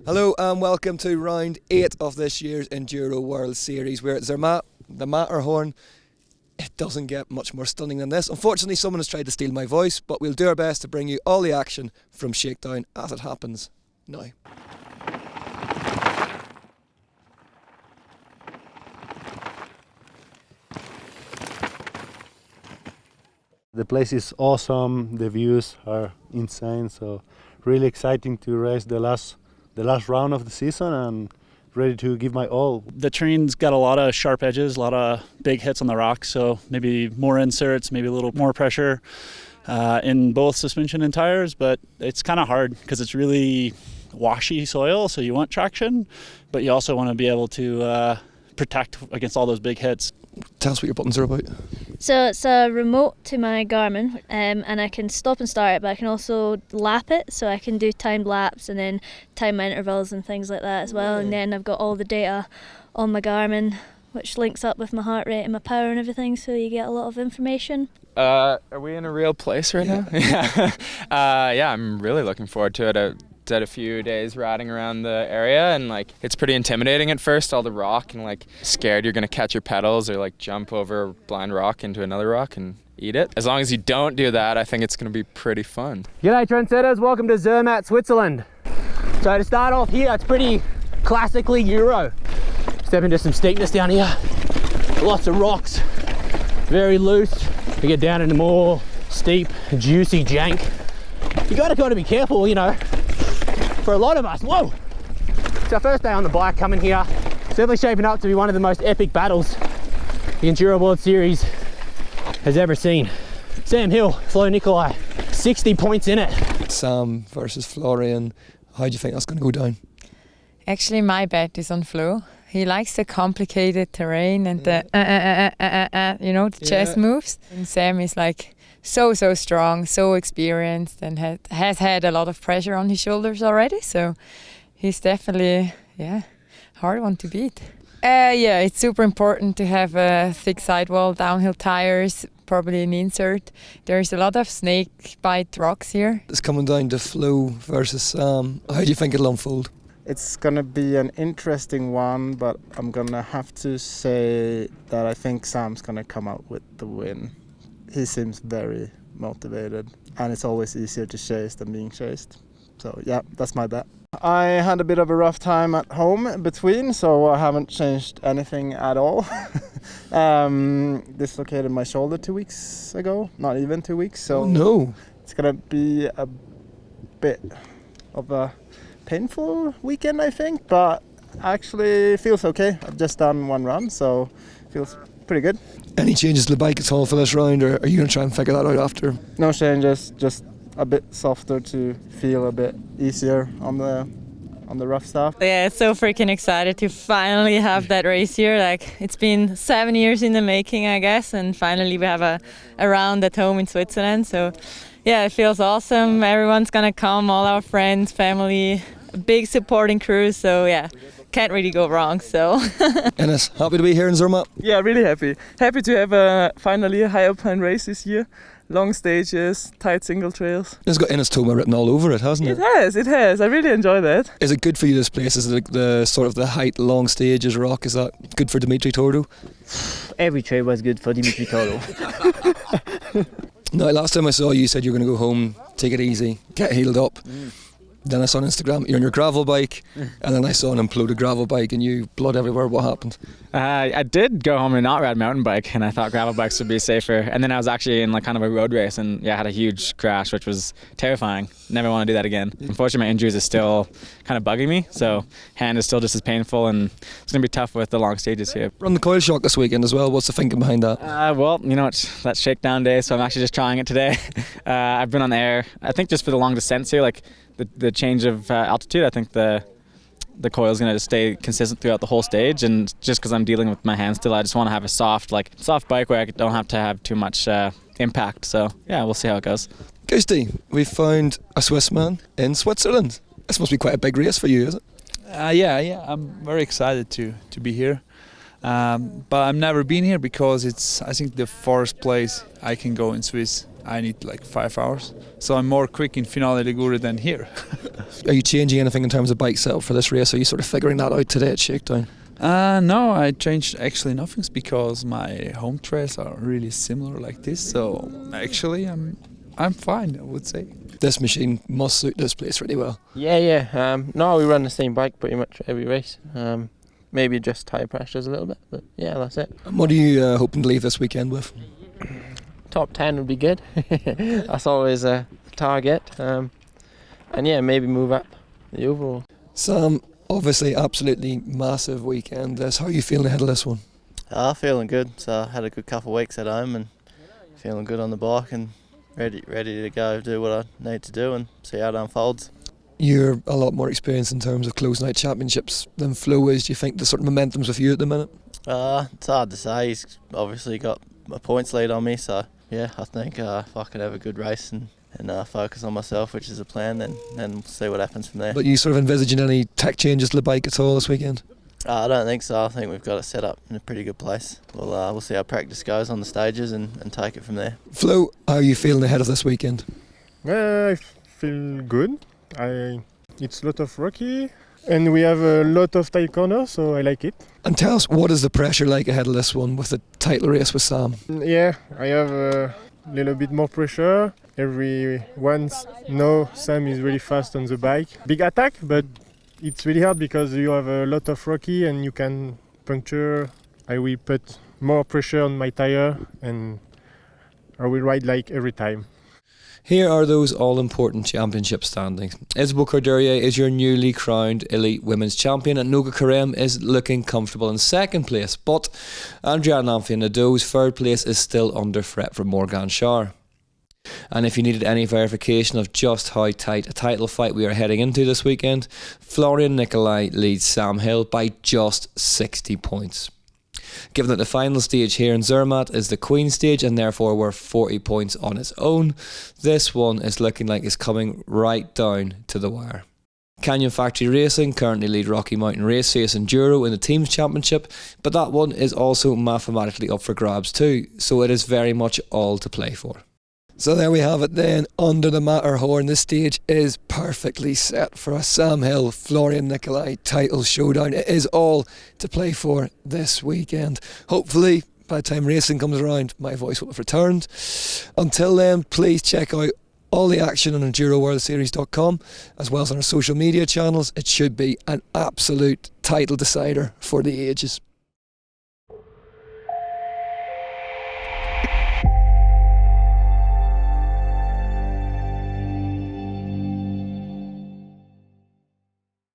Hello and welcome to round 8 of this year's Enduro World Series. We're at Zermatt, the Matterhorn. It doesn't get much more stunning than this. Unfortunately, someone has tried to steal my voice, but we'll do our best to bring you all the action from Shakedown as it happens now. The place is awesome, the views are insane, so really exciting to race the last round of the season and ready to give my all. The terrain's got a lot of sharp edges, a lot of big hits on the rocks, so maybe more inserts, maybe a little more pressure in both suspension and tires, but it's kind of hard because it's really washy soil, so you want traction, but you also want to be able to protect against all those big hits. Tell us what your buttons are about. So it's a remote to my Garmin, and I can stop and start it, but I can also lap it, so I can do timed laps and then time my intervals and things like that as well. And then I've got all the data on my Garmin, which links up with my heart rate and my power and everything, so you get a lot of information. Are we in a real place right now? Yeah. Yeah, I'm really looking forward to it. Did a few days riding around the area, and like it's pretty intimidating at first, all the rock, and like scared you're gonna catch your pedals or like jump over a blind rock into another rock and eat it. As long as you don't do that, I think it's gonna be pretty fun. G'day trendsetters, welcome to Zermatt, Switzerland. So to start off here, it's pretty classically Euro. Step into some steepness down here, lots of rocks, very loose. We get down into more steep, juicy jank. You gotta be careful, you know. For a lot of us, whoa! It's our first day on the bike coming here. It's definitely shaping up to be one of the most epic battles the Enduro World Series has ever seen. Sam Hill, Florian Nicolai, 60 points in it. Sam versus Florian. How do you think that's going to go down? Actually, my bet is on Flo. He likes the complicated terrain and the the chest moves. And Sam is like so strong, so experienced, and has had a lot of pressure on his shoulders already. So he's definitely, hard one to beat. Yeah, it's super important to have a thick sidewall, downhill tires, probably an insert. There's a lot of snake bite rocks here. It's coming down to Flo versus Sam. How do you think it'll unfold? It's gonna be an interesting one, but I'm gonna have to say that I think Sam's gonna come out with the win. He seems very motivated, and it's always easier to chase than being chased. So yeah, that's my bet. I had a bit of a rough time at home between, so I haven't changed anything at all. Dislocated my shoulder 2 weeks ago, not even 2 weeks. So no, it's gonna be a bit of a painful weekend, I think, but actually feels okay. I've just done one run, so feels pretty good. Any changes to the bike at all for this round, or are you going to try and figure that out after? No changes, just a bit softer to feel a bit easier on the rough stuff. Yeah, so freaking excited to finally have that race here. Like, it's been 7 years in the making, I guess, and finally we have a round at home in Switzerland. So yeah, it feels awesome. Everyone's gonna come, all our friends, family, a big supporting crew. So yeah, can't really go wrong. So Ennis, happy to be here in Zermatt? Yeah, really happy. Happy to have finally a high alpine race this year. Long stages, tight single trails. It's got Ennis Toma written all over it, hasn't it? It has. I really enjoy that. Is it good for you, this place? Is it the sort of the height, long stages, rock? Is that good for Dimitri Tordo? Every trail was good for Dimitri Tordo. No, last time I saw you, you said you were going to go home, take it easy, get healed up. Then I saw on Instagram you're on your gravel bike, and then I saw an imploded gravel bike and you blood everywhere. What happened? I did go home and not ride mountain bike, and I thought gravel bikes would be safer. And then I was actually in like kind of a road race, and had a huge crash, which was terrifying. Never want to do that again. Unfortunately, my injuries are still kind of bugging me, so hand is still just as painful, and it's going to be tough with the long stages here. Run the coil shock this weekend as well. What's the thinking behind that? Well, it's that shakedown day, so I'm actually just trying it today. I've been on the air, I think, just for the long descents here, like the change of altitude. I think the coil is going to just stay consistent throughout the whole stage, and just because I'm dealing with my hands still, I just want to have a soft bike where I don't have to have too much impact. So yeah, we'll see how it goes. Gusti, we found a Swiss man in Switzerland. This must be quite a big race for you, is it? Yeah, I'm very excited to be here. But I've never been here because it's, I think, the first place I can go in Swiss I need like 5 hours. So I'm more quick in Finale Ligure than here. Are you changing anything in terms of bike setup for this race? Are you sort of figuring that out today at Shakedown? No, I changed actually nothing because my home trails are really similar like this. So actually I'm fine, I would say. This machine must suit this place really well. Yeah. No, we run the same bike pretty much every race. Maybe just tyre pressures a little bit, but yeah, that's it. And what are you hoping to leave this weekend with? Top 10 would be good. That's always a target. And yeah, maybe move up the overall. Sam, obviously absolutely massive weekend. How are you feeling ahead of this one? Feeling good. So I had a good couple of weeks at home and feeling good on the bike and ready to go do what I need to do and see how it unfolds. You're a lot more experienced in terms of closing out championships than Flo is. Do you think the sort of momentum's with you at the minute? It's hard to say. He's obviously got a points lead on me, so yeah, I think if I can have a good race and focus on myself, which is a plan, then we'll see what happens from there. But you sort of envisaging any tech changes to the bike at all this weekend? I don't think so. I think we've got it set up in a pretty good place. We'll see how practice goes on the stages and take it from there. Flo, how are you feeling ahead of this weekend? I feel good. It's a lot of rocky and we have a lot of tight corners, so I like it. And tell us, what is the pressure like ahead of this one with the title race with Sam? Yeah, I have a little bit more pressure. Everyone knows Sam is really fast on the bike. Big attack, but it's really hard because you have a lot of rocky and you can puncture. I will put more pressure on my tire and I will ride like every time. Here are those all-important championship standings. Isabel Corderia is your newly crowned elite women's champion and Noga Karem is looking comfortable in second place, but Andrea Nado's third place is still under threat from Morgan Schar. And if you needed any verification of just how tight a title fight we are heading into this weekend, Florian Nicolai leads Sam Hill by just 60 points. Given that the final stage here in Zermatt is the Queen stage and therefore worth 40 points on its own, this one is looking like it's coming right down to the wire. Canyon Factory Racing currently lead Rocky Mountain Race Enduro in the Teams Championship, but that one is also mathematically up for grabs too, so it is very much all to play for. So there we have it then, under the Matterhorn. This stage is perfectly set for a Sam Hill, Florian Nicolai title showdown. It is all to play for this weekend. Hopefully, by the time racing comes around, my voice will have returned. Until then, please check out all the action on EnduroWorldSeries.com, as well as on our social media channels. It should be an absolute title decider for the ages.